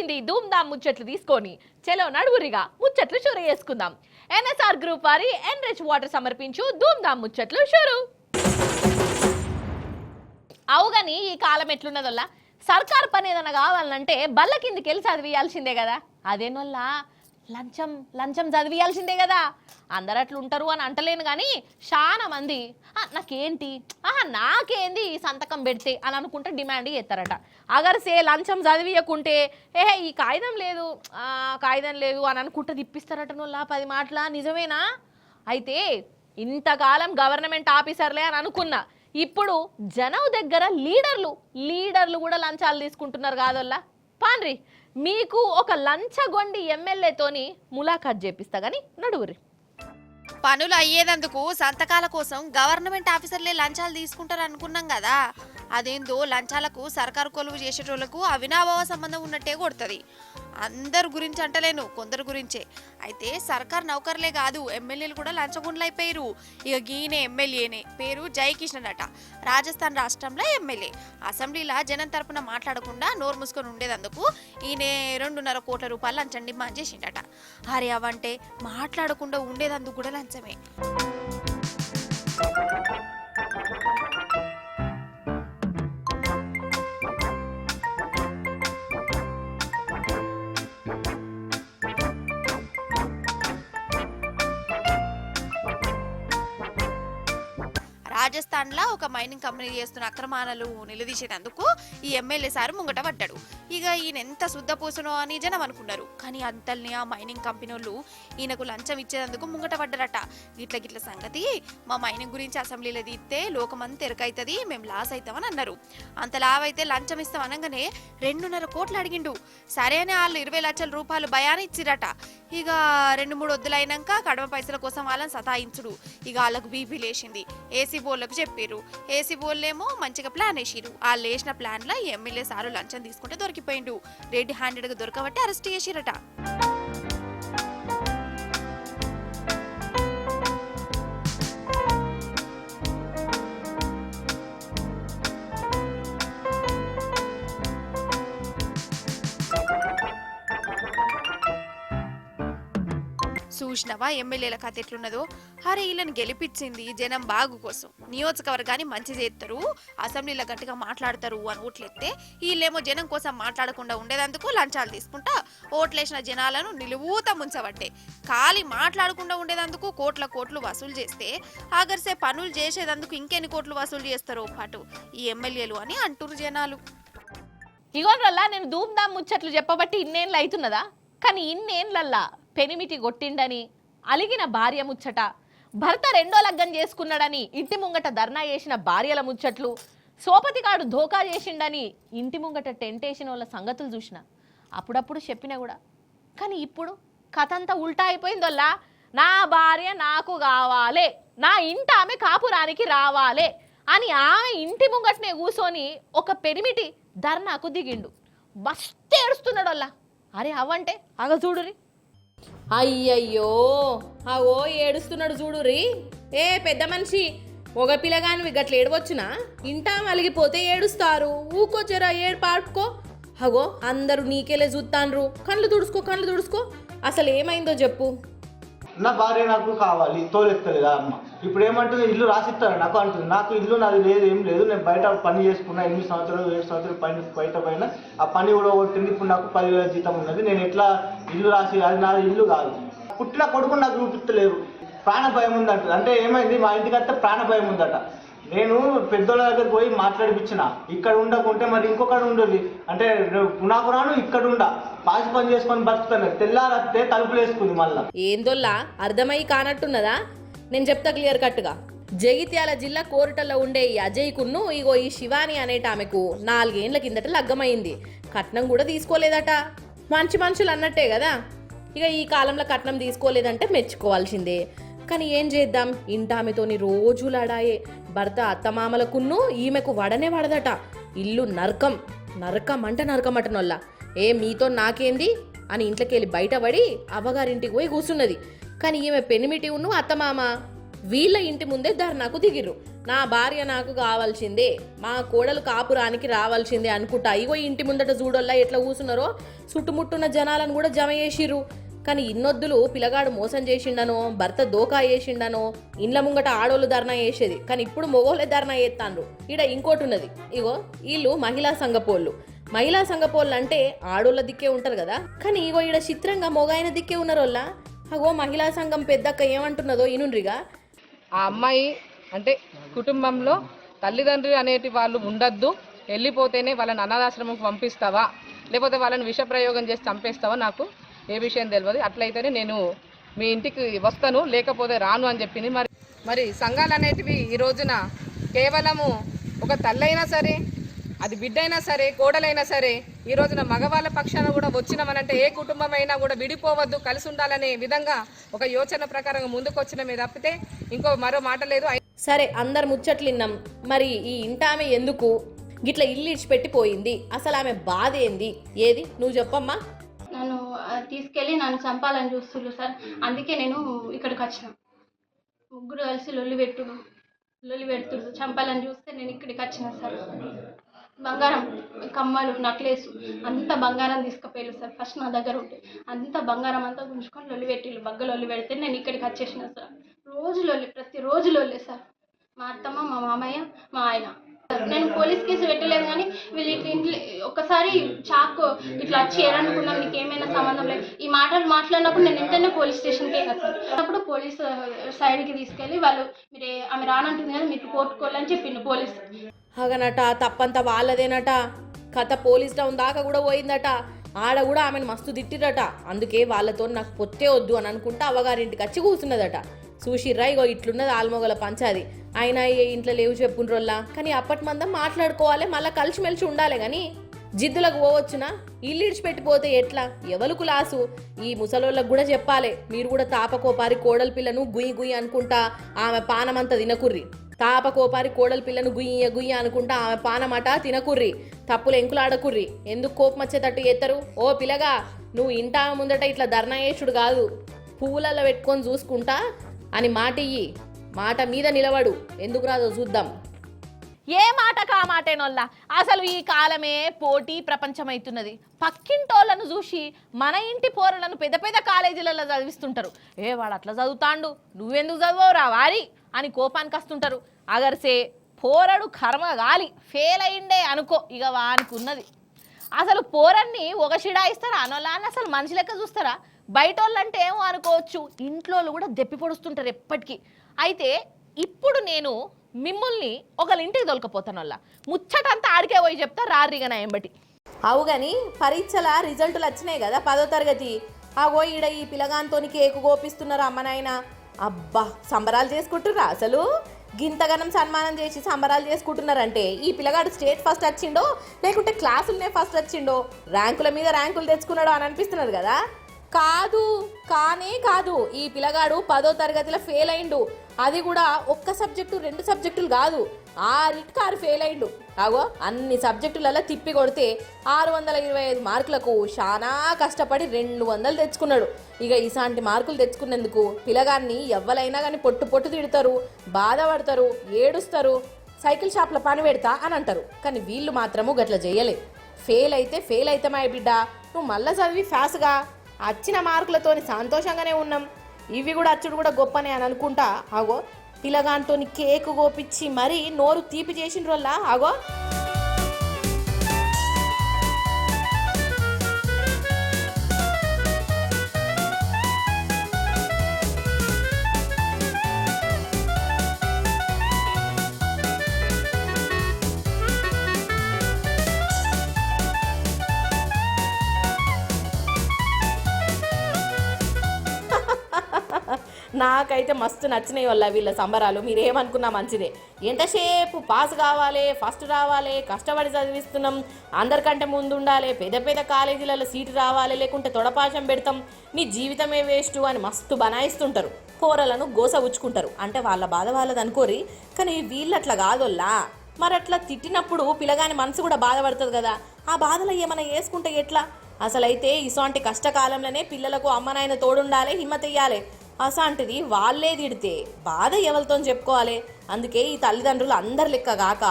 వచ్చింది ధూమ్ ధామ్ ముచ్చట్లు తీసుకొని. చలో నడువురిగా ముచ్చట్లు షురు చేసుకుందాం. ఎన్ఎస్ఆర్ గ్రూప్ వారి ఎన్రిచ్ వాటర్ సమర్పించు ధూమ్ ధామ్ ముచ్చట్లు షురు. అవుగాని ఈ కాలం ఎట్లున్నదల్లా సర్కార్ పని ఏదైనా కావాలంటే బల్ల కిందికి వెళ్ళి చదివియాల్సిందే కదా. అదేనోళ్ళ లంచం చదివియాల్సిందే కదా. అందరు అట్లా ఉంటారు అని అంటలేను కానీ చాలా మంది నాకేంటి నాకేంది సంతకం పెడితే అని అనుకుంటే డిమాండ్ చేస్తారట. అగర్సే లంచం చదివియకుంటే ఈ కాగితం లేదు అని అనుకుంటే తిప్పిస్తారట నోళ్ళ 10 మాటల. నిజమేనా? అయితే ఇంతకాలం గవర్నమెంట్ ఆఫీసర్లే అని అనుకున్నా, ఇప్పుడు జనం దగ్గర లీడర్లు కూడా లంచాలు తీసుకుంటున్నారు కాదల్లా. పాన్రి మీకు ఒక లంచగొండి ఎమ్మెల్యేతోని ములాఖాత్ చేపిస్తా గానీ నడువురి. పనులు అయ్యేదందుకు సంతకాల కోసం గవర్నమెంట్ ఆఫీసర్లే లంచాలు తీసుకుంటారు అనుకున్నాం కదా. అదేందో లంచాలకు సర్కారు కొలువు చేసేటోళ్లకు అవినాభావ సంబంధం ఉన్నట్టే కొడుతుంది. అందరు గురించి అంటలేను, కొందరు గురించే. అయితే సర్కార్ నౌకర్లే కాదు, ఎమ్మెల్యేలు కూడా లంచగుండ్లు అయిపోయారు. ఇక గీనే ఎమ్మెల్యేనే, పేరు జయకిషన్ అట. రాజస్థాన్ రాష్ట్రంలో ఎమ్మెల్యే. అసెంబ్లీలో జనం తరపున మాట్లాడకుండా నోరు మూసుకొని ఉండేదందుకు ఈయన 2.5 కోట్ల రూపాయలు లంచం డిమాండ్ చేసిండట. అరే అవంటే మాట్లాడకుండా ఉండేదందుకు కూడా లంచమే. రాజస్థాన్లో ఒక మైనింగ్ కంపెనీ చేస్తున్న అక్రమాలను నిలదీసేందుకు ఈ ఎమ్మెల్యే సారు ముంగట పడ్డాడు. ఇక ఈయన ఎంత శుద్ధపూసనో అని జనం అనుకున్నారు. కానీ అంతల్ని ఆ మైనింగ్ కంపెనీ వాళ్ళు ఈయనకు లంచం ఇచ్చేందుకు ముంగట పడ్డారట. గిట్ల సంగతి మా మైనింగ్ గురించి అసెంబ్లీలో తీస్తే లోకమంతా ఎరకైతుంది, మేము లాస్ అవుతామని అన్నారు. అంత లావైతే లంచం ఇస్తాం అనగానే 2.5 కోట్లు అడిగిండు. సరే అని వాళ్ళు 20 లక్షల రూపాయలు భయాన్ని ఇచ్చిరట. ఇక 2-3 వద్దులు అయినాక కడమ పైసల కోసం వాళ్ళని సతాయించుడు. ఇక వాళ్ళకు బీపీ లేచింది. ఏసీ బోర్డులకు చెప్పారు. ఏసీ బోర్డులేమో మంచిగా ప్లాన్ వేసిరు. వాళ్ళు వేసిన ప్లాన్ లో ఎమ్మెల్యే సారు లంచం తీసుకుంటే దొరికిపోయిండు. రెడ్ హ్యాండెడ్ గా దొరకబట్టి అరెస్ట్ చేసిరట. చూసినవా ఎమ్మెల్యేల కథ ఎట్లున్నదో. అరే వీళ్ళని గెలిపించింది జనం బాగు కోసం, నియోజకవర్గాన్ని మంచి చేస్తారు, అసెంబ్లీలో గట్టిగా మాట్లాడతారు అని ఓట్లెత్తే వీళ్ళేమో జనం కోసం మాట్లాడకుండా ఉండేదందుకు లంచాలు తీసుకుంటా ఓట్లేసిన జనాలను నిలువూత ముంచబట్టే. ఖాళీ మాట్లాడకుండా ఉండేదందుకు కోట్లు వసూలు చేస్తే ఆగర్సే పనులు చేసేదందుకు ఇంకెన్ని కోట్లు వసూలు చేస్తారో పాటు ఈ ఎమ్మెల్యేలు అని అంటున్నారు జనాలు. ఇగోనల్లా నేను ధూమ్ ధామ్ ముచ్చట్లు చెప్పబట్టి ఇన్నేళ్ళు అవుతున్నదా? కానీ ఇన్నేళ్ళల్లా పెనిమిటి కొట్టిండని, అలిగిన భార్య ముచ్చట, భర్త 2వ లగ్గం చేసుకున్నాడని ఇంటి ముంగట ధర్నా చేసిన భార్యల ముచ్చట్లు, సోపతిగాడు ధోకా చేసిండని ఇంటి ముంగట టెంటేషన్ వాళ్ళ సంగతులు చూసిన అప్పుడప్పుడు చెప్పినా కూడా. కానీ ఇప్పుడు కథ అంతా ఉల్టా అయిపోయిందోల్లా. నా భార్య నాకు కావాలే, నా ఇంటి ఆమె కాపురానికి రావాలే అని ఆమె ఇంటి ముంగటనే కూర్చొని ఒక పెనిమిటి ధర్నాకు దిగిండు. మస్తు ఏడుస్తున్నాడోల్లా. అరే అవ్వంటే అగ చూడురి. అయ్యయ్యో అవో ఏడుస్తున్నాడు చూడురి. ఏ పెద్ద మనిషి, ఒక పిల్లగానివి గట్ల ఏడవచ్చునా? ఇంటా మలిగిపోతే ఏడుస్తారు. ఊకోచరా ఏడు పాడుకో. అగో అందరూ నీకేలే చూస్తాన్రు. కళ్ళు తుడుచుకో. అసలు ఏమైందో చెప్పు. నా భార్య నాకు కావాలి, తోలెత్తలేదా అమ్మ. ఇప్పుడు ఏమంటుంది, ఇల్లు రాసిస్తాను నాకు అంటుంది. నాకు ఇల్లు నాది లేదు, ఏం లేదు. నేను బయట పని చేసుకున్నా 8 సంవత్సరాలు 7 సంవత్సరాలు బయట ఆ పని కూడా కొట్టింది. ఇప్పుడు నాకు 10,000 జీతం ఉన్నది. నేను ఎట్లా ఇల్లు రాసి, అది నాది ఇల్లు కాదు. పుట్టిన కొడుకు నాకు చూపిస్తలేరు. ప్రాణ భయం ఉందంట. అంటే ఏమైంది, మా ఇంటికి వస్తే ప్రాణ భయం ఉందట. నేను పెద్దోళ్ళ దగ్గర పోయి మాట్లాడిపించిన, ఇక్కడ ఉండకుంటే మరి ఇంకొకటి ఉండదు. అంటే నాకు రాను ఇక్కడ ఉండ, పాసి పని చేసుకొని బతుకుతాను. తెల్లారత్తే తలుపులు వేసుకుంది మళ్ళా. ఏందోల్లా అర్థమై కానట్టున్నదా? నేను చెప్తా క్లియర్ కట్గా. జగిత్యాల జిల్లా కోరుటల్లో ఉండే ఈ అజయ్కును ఇగో ఈ శివాని అనేట ఆమెకు 4 ఏళ్ల కిందట లగ్గమైంది. కట్నం కూడా తీసుకోలేదట. మంచి మనుషులు అన్నట్టే కదా. ఇక ఈ కాలంలో కట్నం తీసుకోలేదంటే మెచ్చుకోవాల్సిందే. కానీ ఏం చేద్దాం, ఇంటామెతోని రోజు లడాయే. భర్త అత్తమామలకున్ను ఈమెకు వడనే వడదట. ఇల్లు నరకం అంటనొల్లా. మీతో నాకేంది అని ఇంట్లోకి వెళ్ళి బయటపడి అవ్వగారింటికి పోయి కూర్చున్నది. కానీ ఈమె పెనిమిటి అత్తమామ వీళ్ళ ఇంటి ముందే ధర్నాకు దిగిర్రు. నా భార్య నాకు కావాల్సిందే, మా కోడలు కాపురానికి రావాల్సిందే అనుకుంటా. ఇగో ఇంటి ముందట చూడల్లా ఎట్లా కూసున్నారో చుట్టుముట్టున్న జనాలను కూడా జమ చేసిర్రు. కానీ ఇన్నొద్దులు పిల్లగాడు మోసం చేసిండనో, భర్త దోకా చేసిండనో ఇండ్ల ముంగట ఆడోళ్ళు ధర్నా చేసేది. కానీ ఇప్పుడు మొగోళ్ళే ధర్నా చేస్తాండ్రు. ఈడ ఇంకోటి ఉన్నది. ఇగో వీళ్ళు మహిళా సంఘపోళ్ళు. మహిళా సంఘపోళ్ళు అంటే ఆడోళ్ళ దిక్కే ఉంటారు కదా. కానీ ఇగో ఈడ చిత్రంగా మొగాయన దిక్కే ఉన్నారోళ్ళ. అగో మహిళా సంఘం పెద్దక్క ఏమంటున్నదో ఇనుండ్రిగా. ఆ అమ్మాయి అంటే కుటుంబంలో తల్లిదండ్రులు అనేటి వాళ్ళు ఉండద్దు, వెళ్ళిపోతేనే వాళ్ళని అనాథాశ్రమంకి పంపిస్తావా లేకపోతే వాళ్ళని విషప్రయోగం చేసి చంపేస్తావా నాకు ఏ విషయం తెలియదు, అట్లయితేనే నేను మీ ఇంటికి వస్తాను లేకపోతే రాను అని చెప్పింది. మరి సంఘాలు అనేటివి ఈ రోజున కేవలము ఒక తల్లైనా సరే, అది బిడ్డైనా సరే, కోడలైనా సరే, ఈ రోజున మగవాళ్ళ పక్షాన కూడా వచ్చినామనంటే ఏ కుటుంబమైనా కూడా విడిపోవద్దు, కలిసి ఉండాలనే విధంగా ఒక యోచన ప్రకారం ముందుకు వచ్చినమే తప్పితే ఇంకో మరో మాట లేదు. సరే, అందరు ముచ్చట్లు విన్నాం. మరి ఈ ఇంటామె ఎందుకు గిట్ల ఇల్లు ఇచ్చిపెట్టిపోయింది? అసలు ఆమె బాధ ఏంది? ఏది నువ్వు చెప్పమ్మా. నన్ను తీసుకెళ్ళి నన్ను చంపాలని చూస్తున్నారు సార్. అందుకే నేను ఇక్కడికి వచ్చిన. ముగ్గురు కలిసి లొల్లి పెడుతున్నారు, చంపాలని చూస్తే నేను ఇక్కడికి వచ్చిన సార్. బంగారం, కమ్మలు, నక్లెస్ అంతా బంగారం తీసుకుపోయారు సార్. ఫస్ట్ నా దగ్గర ఉంటే అంతా బంగారం అంతా గుంజుకొని లొల్లి పెడితే నేను ఇక్కడికి వచ్చేసిన సార్. ప్రతిరోజు లొల్లి సార్. మా అత్తమ్మ, మా మామయ్య, మా ఆయన. నేను పోలీస్ కేసు పెట్టలేదు కానీ వీళ్ళు ఇంట్లో ఒక్కసారి చాకు ఇట్లా వచ్చి ఏరనుకున్నాం, నీకు ఏమైనా సంబంధం లేదు ఈ మాటలు మాట్లాడినప్పుడు నేను వెంటనే పోలీస్ స్టేషన్కి వెళ్ళాను సార్. అప్పుడు పోలీస్ సైడ్కి తీసుకెళ్ళి వాళ్ళు మీరు ఆమె రానంటుంది కదా మీరు కోర్టుకోవాలని చెప్పిండు పోలీసు. అగనట తప్పంతా వాళ్ళదేనట. కథ పోలీస్ టౌన్ దాకా కూడా పోయిందట. ఆడ కూడా ఆమెను మస్తు తిట్టిరట. అందుకే వాళ్ళతో నాకు పొత్తే వద్దు అని అనుకుంటా అవ్వగారింటికి వచ్చి కూర్చున్నదట. చూసిర్రా, ఇగో ఇట్లున్నది ఆల్మొగల పంచాది. ఆయన ఏ ఇంట్లో లేవు చెప్పుండ్రోల్లా. కానీ అప్పటి మందం మాట్లాడుకోవాలి, మళ్ళీ కలిసిమెలిసి ఉండాలి. కానీ జిద్దులకు పోవచ్చునా? ఇల్లు ఇడిచిపెట్టిపోతే ఎట్లా? ఎవలకు లాసు? ఈ ముసలోళ్ళకు కూడా చెప్పాలి, మీరు కూడా తాపకోపారి కోడల పిల్లను గుయ్యి అనుకుంటా ఆమె పానమంతా తినకుర్రి. తాపకోపారి కోడల పిల్లను గుయ్య అనుకుంటా ఆమె పానమాట తినకుర్రి. తప్పులు ఎంకులాడకుర్రి. ఎందుకు కోపం వచ్చేటట్టు ఎత్తరు? ఓ పిల్లగా, నువ్వు ఇంటా ముందట ఇట్లా ధర్నా చేసుడు కాదు, పువ్వులలో పెట్టుకొని చూసుకుంటా అని మాట ఇయ్యి. మాట మీద నిలబడు. ఎందుకు రాదో చూద్దాం. ఏ మాటకా మాటేనోల్లా. అసలు ఈ కాలమే పోటీ ప్రపంచం అవుతున్నది. పక్కింటోళ్ళను చూసి మన ఇంటి పోరలను పెద్ద పెద్ద కాలేజీలలో చదివిస్తుంటారు. వాడు అట్లా చదువుతాండు, నువ్వెందుకు చదవవురా వారి అని కోపానికి వస్తుంటారు. అగర్సే పోరడు కర్మ గాలి ఫెయిల్ అయిండే అనుకో, ఇక వానికి ఉన్నది. అసలు పోరన్ని ఒక షిడాయిస్తారా అనోళ్ళని అసలు మనిషి లెక్క చూస్తారా? బయట వాళ్ళంటే ఏమో అనుకోవచ్చు, ఇంట్లో కూడా దెప్పి పొడుస్తుంటారు ఎప్పటికీ. అయితే ఇప్పుడు నేను మిమ్మల్ని ఒకళ్ళ ఇంటికి దొలకపోతాను. వాళ్ళ ముచ్చటంతా ఆడికే పోయి చెప్తా, రారిగా నా ఎంబటి. అవు కానీ పరీక్షల రిజల్టులు వచ్చినాయి కదా 10వ తరగతి. అగో ఈడ ఈ పిల్లగాంతో కేకు కోపిస్తున్నారు అమ్మ నాయన. అబ్బా, సంబరాలు చేసుకుంటుర్రా అసలు. గింతగనం సన్మానం చేసి సంబరాలు చేసుకుంటున్నారంటే ఈ పిల్లగాడు స్టేట్ ఫస్ట్ వచ్చిండో లేకుంటే క్లాసులనే ఫస్ట్ వచ్చిండో, ర్యాంకుల మీద ర్యాంకులు తెచ్చుకున్నాడో అని అనిపిస్తున్నారు కదా. కాదు, ఈ పిల్లగాడు 10వ తరగతిలో ఫెయిల్ అయిండు. అది కూడా ఒక్క సబ్జెక్టు 2 సబ్జెక్టులు కాదు, 6 ఫెయిల్ అయిండు. అగో అన్ని సబ్జెక్టులలో తిప్పి కొడితే 625 మార్కులకు చాలా కష్టపడి 200 తెచ్చుకున్నాడు. ఇక ఇలాంటి మార్కులు తెచ్చుకున్నందుకు పిల్లగాన్ని ఎవ్వరైనా కానీ పొట్టు తిడతారు, బాధపడతారు, ఏడుస్తారు, సైకిల్ షాప్లో పని పెడతా అని అంటారు. కానీ వీళ్ళు మాత్రము గట్ల చేయలే. ఫెయిల్ అయితే మా బిడ్డ, నువ్వు మళ్ళీ చదివి ఫాస్ట్గా వచ్చిన మార్కులతోని సంతోషంగానే ఉన్నాం. ఇవి కూడా అచ్చుడు కూడా గొప్పనే అని అనుకుంటా. అగో పిల్లగాంతో కేకు కోపించి మరీ నోరు తీపి చేసిన వల్ల అగో నాకైతే మస్తు నచ్చినాయి వల్ల వీళ్ళ సంబరాలు. మీరేమనుకున్నా మంచిదే. ఎంతసేపు పాస్ కావాలి, ఫస్ట్ రావాలి, కష్టపడి చదివిస్తున్నాం, అందరికంటే ముందు ఉండాలి, పెద్ద కాలేజీలలో సీటు రావాలి, లేకుంటే తొడపాశం పెడతాం, నీ జీవితమే వేస్ట్ అని మస్తు బనాయిస్తుంటారు. కూరలను గోస ఉచ్చుకుంటారు. అంటే వాళ్ళ బాధ వాళ్ళది అనుకోరి. కానీ వీళ్ళు అట్లా కాదోల్లా. మరి అట్లా తిట్టినప్పుడు పిల్లగాని మనసు కూడా బాధపడుతుంది కదా. ఆ బాధలో ఏమైనా వేసుకుంటే ఎట్లా? అసలైతే ఇసోంటి కష్టకాలంలోనే పిల్లలకు అమ్మ నాయన తోడుండాలి, హిమ్మత్ ఇయ్యాలి. అసాంటిది వాళ్ళే తిడితే బాధ ఎవరితో చెప్పుకోవాలి. అందుకే ఈ తల్లిదండ్రులు అందరి లెక్క గాక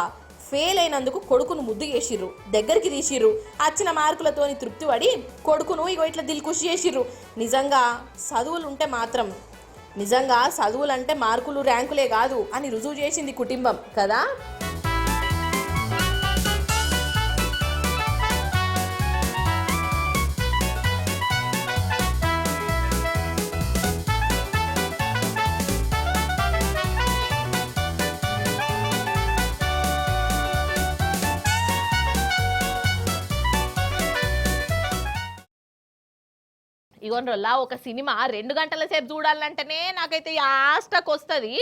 ఫెయిల్ అయినందుకు కొడుకును ముద్దు చేసిర్రు, దగ్గరికి తీసిర్రు. వచ్చిన మార్కులతోని తృప్తి పడి కొడుకును ఇగో ఇట్లా దిల్కుషి చేసిర్రు. నిజంగా చదువులంటే మార్కులు ర్యాంకులే కాదు అని రుజువు చేసింది కుటుంబం కదా. ఇగోన్రోల్లా ఒక సినిమా 2 గంటల సేపు చూడాలంటేనే నాకైతే యాస్టక్ వస్తుంది.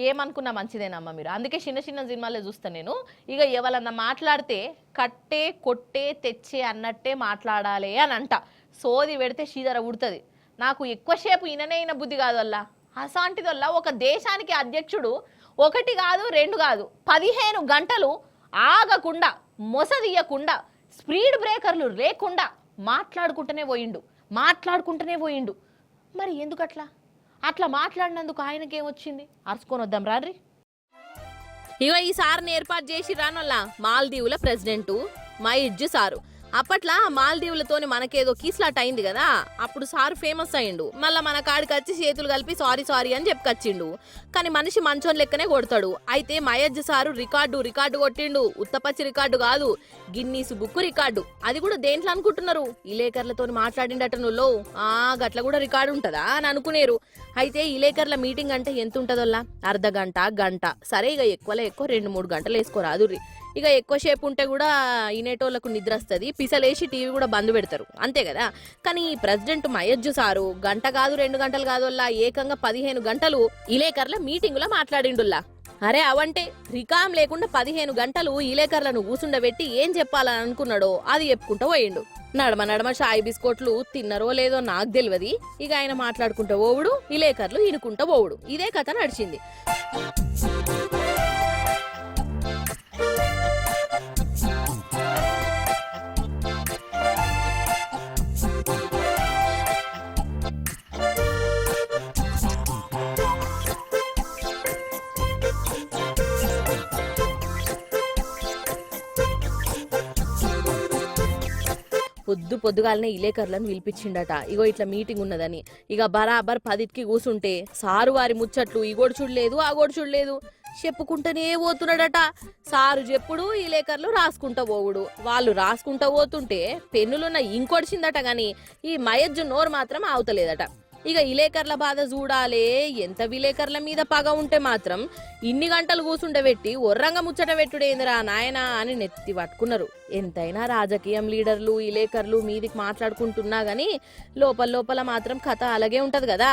ఏమనుకున్నా మంచిదేనమ్మా మీరు. అందుకే చిన్న చిన్న సినిమాలే చూస్తాను నేను. ఇక ఎవరన్నా మాట్లాడితే కట్టే కొట్టే తెచ్చే అన్నట్టే మాట్లాడాలి అని అంట. సోది పెడితే షీదర ఉడుతుంది. నాకు ఎక్కువసేపు ఈయన బుద్ధి కాదు వల్ల. అసాంటిది వల్ల ఒక దేశానికి అధ్యక్షుడు 1 కాదు 2 కాదు 15 గంటలు ఆగకుండా మొసదీయకుండా స్పీడ్ బ్రేకర్లు లేకుండా మాట్లాడుకుంటూనే పోయిండు. మరి ఎందుకు అట్లా మాట్లాడినందుకు ఆయనకేమొచ్చింది? అరుచుకొని వద్దాం రాడ్రి. ఇగో ఈ సార్ని ఏర్పాటు చేసి రానల్లా మాల్దీవుల ప్రెసిడెంటు మయిడ్జు సారు. అప్పట్లో మాల్దీవులతోని మనకేదో కీస్లాట్ అయింది కదా, అప్పుడు సారు ఫేమస్ అయ్యిండు. మళ్ళీ మన కాడికి వచ్చి చేతులు కలిపి సారీ అని చెప్పుకొచ్చిండు. కానీ మనిషి మంచోని లెక్కనే కొడతాడు. అయితే మయజ్జు సారు రికార్డు కొట్టిండు. ఉత్తపచ్చి రికార్డు కాదు, గిన్నీస్ బుక్ రికార్డు. అది కూడా దేంట్లో అనుకుంటున్నారు? ఇలేకర్లతో మాట్లాడిండటనులో గట్ల కూడా రికార్డు ఉంటుందా అని అనుకునేరు. అయితే ఇలేకర్ల మీటింగ్ అంటే ఎంత ఉంటుందోల్లా? అర్ధ గంట. సరే ఇక ఎక్కువ 2-3 గంటలు వేసుకోరాదు. ఇక ఎక్కువసేపు ఉంటే కూడా ఇనేటోళ్లకు నిద్ర వస్తుంది, పిసలేసి టీవీ కూడా బంద్ పెడతారు, అంతే కదా. కానీ ప్రెసిడెంట్ మయజ్జు సారు 1 గంట కాదు 2 గంటలు కాదు ఏకంగా 15 గంటలు ఇలేకర్ల మీటింగులో మాట్లాడిండుల్లా. అరే అవంటే రికాం లేకుండా 15 గంటలు ఇలేకర్లను కూసుండబెట్టి ఏం చెప్పాలని అనుకున్నాడో అది చెప్పుకుంటూ పోయిండు. నడమ షాయి బిస్కోట్లు తిన్నరో లేదో నాకు తెలియదు. ఇక ఆయన మాట్లాడుకుంటూ పోవుడు, ఇలేకర్లు ఇనుకుంటూ పోవుడు. ఇదే కథ నడిచింది. పొద్దుగాలనే ఇలేకర్లను పిలిపించిండట. ఇగో ఇట్లా మీటింగ్ ఉన్నదని. ఇక బరాబర్ 10కి కూసుంటే సారు వారి ముచ్చట్లు ఇగోడు చూడలేదు ఆగోడు చూడలేదు చెప్పుకుంటూనే పోతున్నాడట. సారు చెప్పుడు ఇలేకర్లు రాసుకుంటా పోవుడు. వాళ్ళు రాసుకుంటా పోతుంటే పెన్నులున్న ఇంకొడిచిందట. గాని ఈ మయజ్జు నోరు మాత్రం ఆవుతలేదట. ఇక ఇలేకర్ల బాధ చూడాలే. ఎంత విలేకర్ల మీద పగ ఉంటే మాత్రం ఇన్ని గంటలు కూసుండబెట్టి ఒర్రంగ ముచ్చట పెట్టుడేందిరా నాయనా అని నెత్తి పట్టుకున్నారు. ఎంతైనా రాజకీయం లీడర్లు ఇలేకర్లు మీదికి మాట్లాడుకుంటున్నా గాని లోపల మాత్రం కథ అలాగే ఉంటది కదా.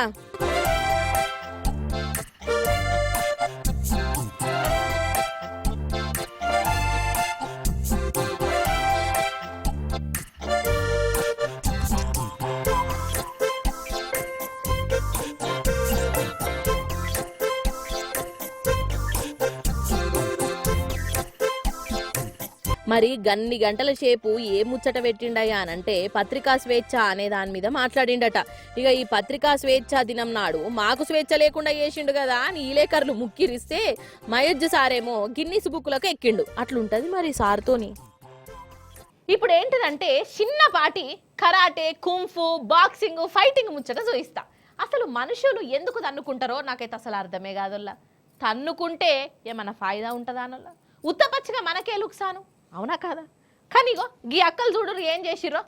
మరి గన్ని గంటల సేపు ఏ ముచ్చట పెట్టిండయా అనంటే పత్రికా స్వేచ్ఛ అనే దాని మీద మాట్లాడిండట. ఇక ఈ పత్రికా స్వేచ్ఛ దినం నాడు మాకు స్వేచ్ఛ లేకుండా చేసిండు కదా అని ఇలేకర్లు ముక్కిరిస్తే మయజ్జు సారేమో గిన్నీస్ బుక్లకు ఎక్కిండు. అట్లుంటది మరి సార్తోని. ఇప్పుడు ఏంటిదంటే చిన్నపాటి కరాటే, కుంఫు, బాక్సింగ్, ఫైటింగ్ ముచ్చట చూయిస్తా. అసలు మనుషులు ఎందుకు తన్నుకుంటారో నాకైతే అసలు అర్థమే కాదల్లా. తన్నుకుంటే ఏమన్నా ఫాయిదా ఉంటుందా అనల్లా? ఉత్తపచ్చిగా మనకే లుక్సాను, అవునా కాదా? కానీ ఇగో గీ అక్కలు చూడరు ఏం చేసిర్రో.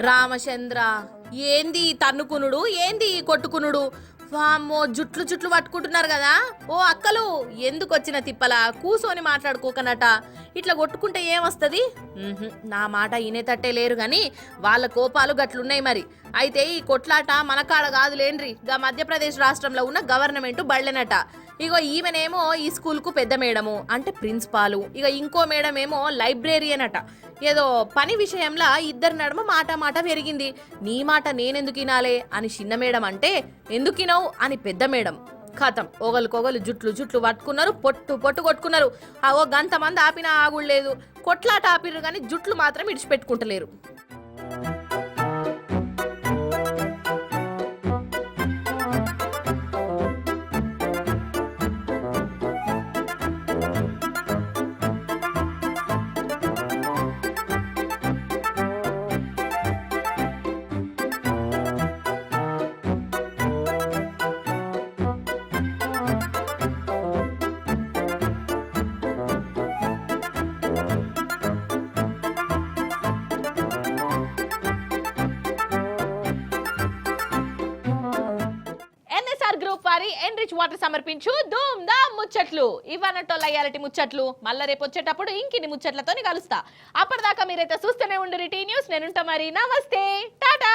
రామచంద్ర, ఏంది తన్నుకునుడు, ఏంది కొట్టుకునుడు? వామ్మో జుట్లు జుట్లు పట్టుకుంటున్నారు కదా. ఓ అక్కలు ఎందుకు వచ్చిన తిప్పలా కూసోని మాట్లాడుకోకనట. ఇట్లా కొట్టుకుంటే ఏమొస్తుంది? నా మాట ఇనేతట్టే లేరు గాని వాళ్ళ కోపాలు గట్లున్నాయి మరి. అయితే ఈ కొట్లాట మన కాడ కాదులేండ్రి, గా మధ్యప్రదేశ్ రాష్ట్రంలో ఉన్న గవర్నమెంట్ బళ్ళెనట. ఇగో ఈమెనేమో ఈ స్కూల్కు పెద్ద మేడము అంటే ప్రిన్సిపాలు, ఇక ఇంకో మేడం ఏమో లైబ్రేరియన్ అట. ఏదో పని విషయంలో ఇద్దరి నడుమ మాట పెరిగింది. నీ మాట నేనెందుకు వినాలే అని చిన్న మేడం అంటే, ఎందుకు వినవు అని పెద్ద మేడం. ఖతం ఒకరికొగలు జుట్లు పట్టుకున్నారు, పొట్టు కొట్టుకున్నారు. ఓ గంత మంది ఆపినా ఆగులేదు, కొట్లాట ఆపిర్రు కానీ జుట్లు మాత్రం ఇడిచిపెట్టుకుంటలేరు. గ్రూప్ వారి ఎన్రిచ్ వాటర్ సమర్పించు ధూమ్ ధామ్ ముచ్చట్లు. ఇవ్వనట్టోళ్ళ అయ్యాలటి ముచ్చట్లు. మళ్ళీ రేపు వచ్చేటప్పుడు ఇంకిన్ని ముచ్చట్లతో కలుస్తా. అప్పటిదాకా మీరైతే చూస్తూనే ఉండు టీ న్యూస్. నేనుంటా మరి. నమస్తే, టాటా.